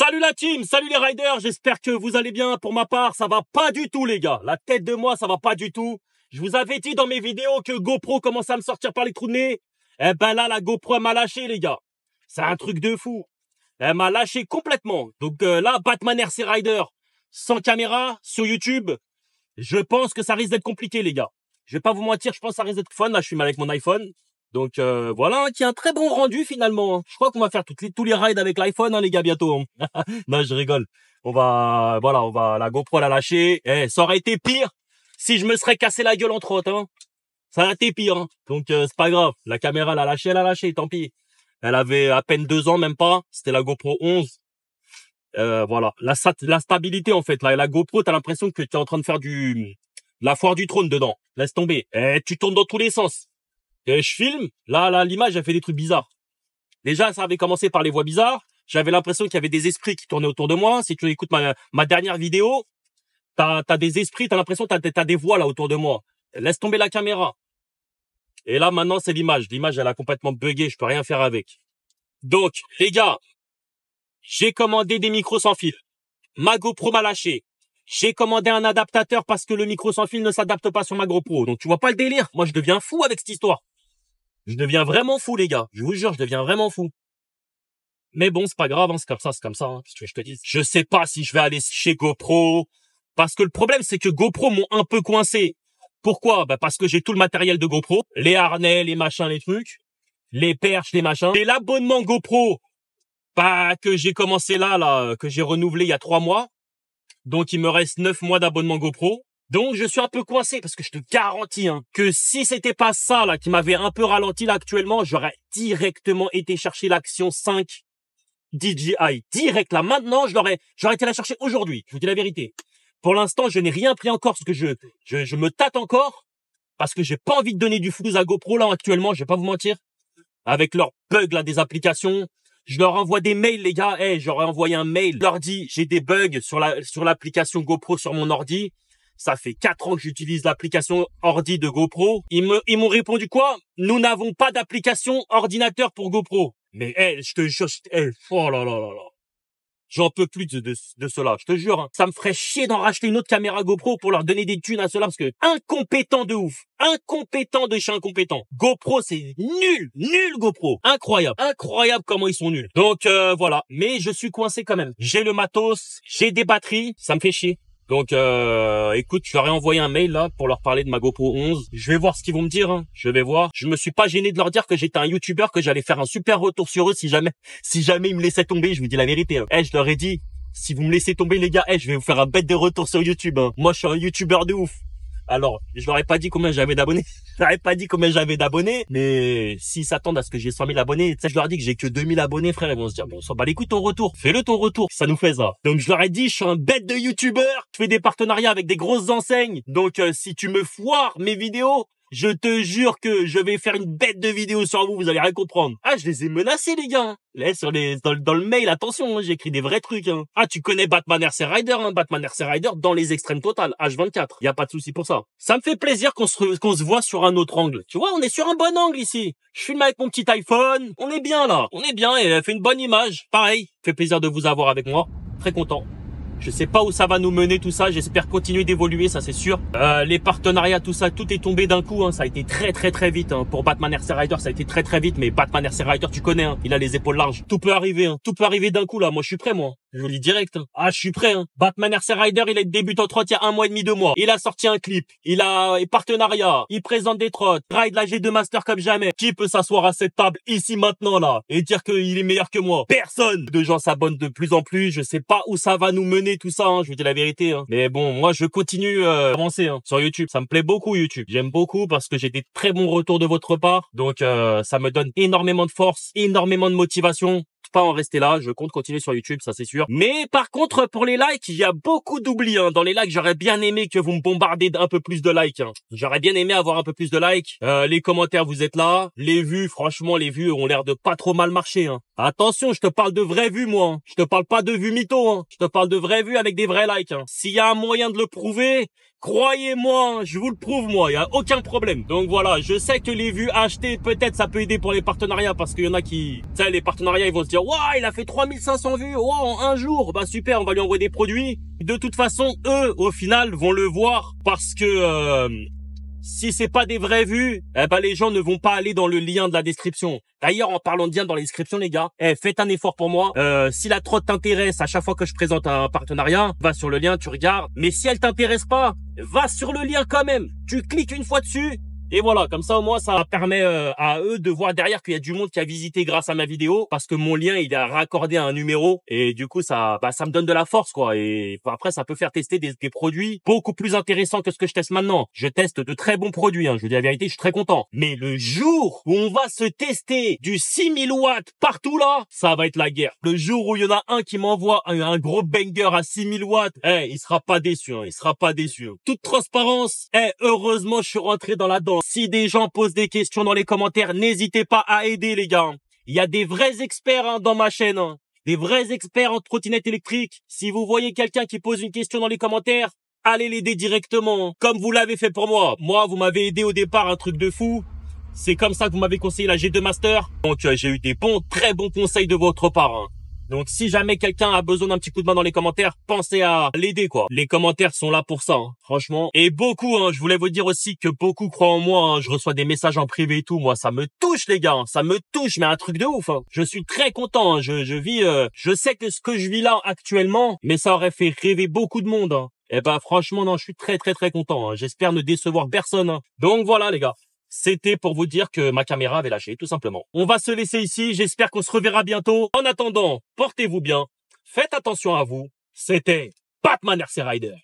Salut la team, salut les riders, j'espère que vous allez bien. Pour ma part, ça va pas du tout les gars. La tête de moi, ça va pas du tout. Je vous avais dit dans mes vidéos que GoPro commençait à me sortir par les trous de nez. Eh ben là, la GoPro m'a lâché les gars. C'est un truc de fou. Elle m'a lâché complètement. Donc là, Batman RC Rider sans caméra sur YouTube, je pense que ça risque d'être compliqué les gars. Je vais pas vous mentir, je pense que ça risque d'être fun. Là, je suis avec mon iPhone. Donc voilà, qui a un très bon rendu finalement. Je crois qu'on va faire tous les rides avec l'iPhone, hein, les gars, bientôt. Non, je rigole. On va la GoPro la lâcher. Eh, ça aurait été pire si je me serais cassé la gueule entre autres. Hein. Ça aurait été pire. Hein. Donc c'est pas grave. La caméra, elle a lâché, tant pis. Elle avait à peine 2 ans, même pas. C'était la GoPro 11. Voilà, la stabilité en fait. La GoPro, t'as l'impression que tu es en train de faire la foire du trône dedans. Laisse tomber. Eh, tu tournes dans tous les sens. Et je filme, là, l'image, elle fait des trucs bizarres. Déjà, ça avait commencé par les voix bizarres. J'avais l'impression qu'il y avait des esprits qui tournaient autour de moi. Si tu écoutes ma dernière vidéo, t'as des esprits, t'as l'impression que t'as des voix là autour de moi. Laisse tomber la caméra. Et là, maintenant, c'est l'image. L'image, elle a complètement bugué, je peux rien faire avec. Donc, les gars, j'ai commandé des micros sans fil. Ma GoPro m'a lâché. J'ai commandé un adaptateur parce que le micro sans fil ne s'adapte pas sur ma GoPro. Donc, tu vois pas le délire? Moi, je deviens fou avec cette histoire. Je deviens vraiment fou, les gars. Je vous jure, je deviens vraiment fou. Mais bon, c'est pas grave, hein, c'est comme ça, hein. Qu'est-ce que je te dis? Je sais pas si je vais aller chez GoPro. Parce que le problème, c'est que GoPro m'ont un peu coincé. Pourquoi? Bah, parce que j'ai tout le matériel de GoPro. Les harnais, les machins, les trucs. Les perches, les machins. Et l'abonnement GoPro, bah, que j'ai commencé là, que j'ai renouvelé il y a 3 mois. Donc, il me reste 9 mois d'abonnement GoPro. Donc, je suis un peu coincé parce que je te garantis que si c'était pas ça là qui m'avait un peu ralenti là actuellement, j'aurais directement été chercher l'Action 5 DJI. Direct là, maintenant, j'aurais été la chercher aujourd'hui. Je vous dis la vérité. Pour l'instant, je n'ai rien pris encore parce que je me tâte encore parce que j'ai pas envie de donner du flouze à GoPro là actuellement, je vais pas vous mentir. Avec leurs bugs là des applications. Je leur envoie des mails, les gars. J'aurais envoyé un mail. Je leur dis, j'ai des bugs sur l'application GoPro sur mon ordi. Ça fait 4 ans que j'utilise l'application ordi de GoPro. Ils m'ont répondu quoi? Nous n'avons pas d'application ordinateur pour GoPro. Mais, je te jure, oh là là là là. J'en peux plus de cela, je te jure. Hein. Ça me ferait chier d'en racheter une autre caméra GoPro pour leur donner des thunes à cela parce que incompétent de ouf. Incompétent de chez incompétent. GoPro, c'est nul GoPro. Incroyable comment ils sont nuls. Donc voilà, mais je suis coincé quand même. J'ai le matos, j'ai des batteries, ça me fait chier. Donc écoute, je leur ai envoyé un mail là pour leur parler de ma GoPro 11. Je vais voir ce qu'ils vont me dire, hein. Je vais voir. Je me suis pas gêné de leur dire que j'étais un YouTuber, que j'allais faire un super retour sur eux si jamais ils me laissaient tomber, je vous dis la vérité. Hein. Je leur ai dit, si vous me laissez tomber les gars, je vais vous faire un bête de retour sur YouTube. Hein. Moi, je suis un YouTuber de ouf. Alors, je leur ai pas dit combien j'avais d'abonnés. Je leur ai pas dit combien j'avais d'abonnés. Mais s'ils s'attendent à ce que j'ai 100 000 abonnés, tu sais, je leur ai dit que j'ai que 2000 abonnés, frère. Ils vont se dire, bon, on s'en bat les couilles ton retour. Fais-le ton retour. Ça nous fait ça. Donc, je leur ai dit, je suis un bête de YouTuber. Je fais des partenariats avec des grosses enseignes. Donc, si tu me foires mes vidéos, je te jure que je vais faire une bête de vidéos sur vous, vous allez rien comprendre. Ah, je les ai menacés, les gars. Là, dans le mail, attention, hein, j'ai écrit des vrais trucs. Hein. Ah, tu connais Batman RC Rider, hein, Batman RC Rider dans les extrêmes totales, H24. Y a pas de souci pour ça. Ça me fait plaisir qu'on se voit sur un autre angle. Tu vois, on est sur un bon angle ici. Je filme avec mon petit iPhone. On est bien là. On est bien et elle fait une bonne image. Pareil, fait plaisir de vous avoir avec moi. Très content. Je sais pas où ça va nous mener tout ça, j'espère continuer d'évoluer, ça c'est sûr. Les partenariats, tout ça, tout est tombé d'un coup, hein. Ça a été très vite. Hein. Pour Batman RC Rider, ça a été très vite, mais Batman RC Rider, tu connais, hein. Il a les épaules larges. Tout peut arriver, hein. Tout peut arriver d'un coup là. Moi je suis prêt, moi. Je vous le dis direct. Hein. Ah, je suis prêt. Hein. Batman RC Rider, il est débutant trotte il y a 1 mois et demi, 2 mois. Il a sorti un clip. Il a partenariat. Il présente des trottes. Ride la G2 Master comme jamais. Qui peut s'asseoir à cette table ici maintenant là et dire qu'il est meilleur que moi? Personne. De gens s'abonnent de plus en plus. Je sais pas où ça va nous mener tout ça. Hein. Je vous dis la vérité. Hein. Mais bon, moi je continue à avancer sur YouTube. Ça me plaît beaucoup YouTube. J'aime beaucoup parce que j'ai des très bons retours de votre part. Donc ça me donne énormément de force, énormément de motivation. Pas en rester là, je compte continuer sur YouTube, ça c'est sûr. Mais par contre, pour les likes, il y a beaucoup d'oubli. Hein. Dans les likes, j'aurais bien aimé que vous me bombardez d'un peu plus de likes. Hein. J'aurais bien aimé avoir un peu plus de likes. Les commentaires, vous êtes là. Les vues, franchement, les vues ont l'air de pas trop mal marcher. Hein. Attention, je te parle de vraies vues, moi. Hein. Je te parle pas de vues mytho, hein. Je te parle de vraies vues avec des vrais likes. Hein. S'il y a un moyen de le prouver, croyez-moi, hein, je vous le prouve, moi. Il y a aucun problème. Donc voilà, je sais que les vues achetées, peut-être ça peut aider pour les partenariats parce qu'il y en a qui, tu sais, les partenariats, ils vont se dire, waouh, il a fait 3500 vues, waouh, en un jour. Bah super, on va lui envoyer des produits. De toute façon, eux, au final, vont le voir parce que si c'est pas des vraies vues, eh ben les gens ne vont pas aller dans le lien de la description. D'ailleurs, en parlant de lien dans la description, les gars, faites un effort pour moi. Si la trotte t'intéresse, à chaque fois que je présente un partenariat, va sur le lien, tu regardes. Mais si elle t'intéresse pas, va sur le lien quand même. Tu cliques une fois dessus. Et voilà, comme ça au moins ça permet à eux de voir derrière qu'il y a du monde qui a visité grâce à ma vidéo parce que mon lien il est raccordé à un numéro et du coup ça me donne de la force quoi et après ça peut faire tester des produits beaucoup plus intéressants que ce que je teste maintenant. Je teste de très bons produits, hein, je vous dis la vérité, je suis très content. Mais le jour où on va se tester du 6000 watts partout là, ça va être la guerre. Le jour où il y en a un qui m'envoie un gros banger à 6000 watts, il sera pas déçu, hein, il sera pas déçu. Toute transparence, heureusement je suis rentré dans la danse. Si des gens posent des questions dans les commentaires, n'hésitez pas à aider les gars. Il y a des vrais experts hein, dans ma chaîne, hein. Des vrais experts en trottinette électrique. Si vous voyez quelqu'un qui pose une question dans les commentaires, allez l'aider directement, comme vous l'avez fait pour moi. Moi, vous m'avez aidé au départ, un truc de fou. C'est comme ça que vous m'avez conseillé la G2 Master. Donc j'ai eu des très bons conseils de votre part. Hein. Donc si jamais quelqu'un a besoin d'un petit coup de main dans les commentaires, pensez à l'aider quoi. Les commentaires sont là pour ça, hein, franchement. Et beaucoup, hein, je voulais vous dire aussi que beaucoup croient en moi. Hein, je reçois des messages en privé et tout. Moi, ça me touche les gars, hein, ça me touche, mais un truc de ouf. Hein. Je suis très content. Hein, je vis, je sais que ce que je vis là actuellement, mais ça aurait fait rêver beaucoup de monde. Hein. Et ben franchement, non, je suis très content. Hein. J'espère ne décevoir personne. Hein. Donc voilà les gars. C'était pour vous dire que ma caméra avait lâché, tout simplement. On va se laisser ici. J'espère qu'on se reverra bientôt. En attendant, portez-vous bien. Faites attention à vous. C'était Batman RC Rider.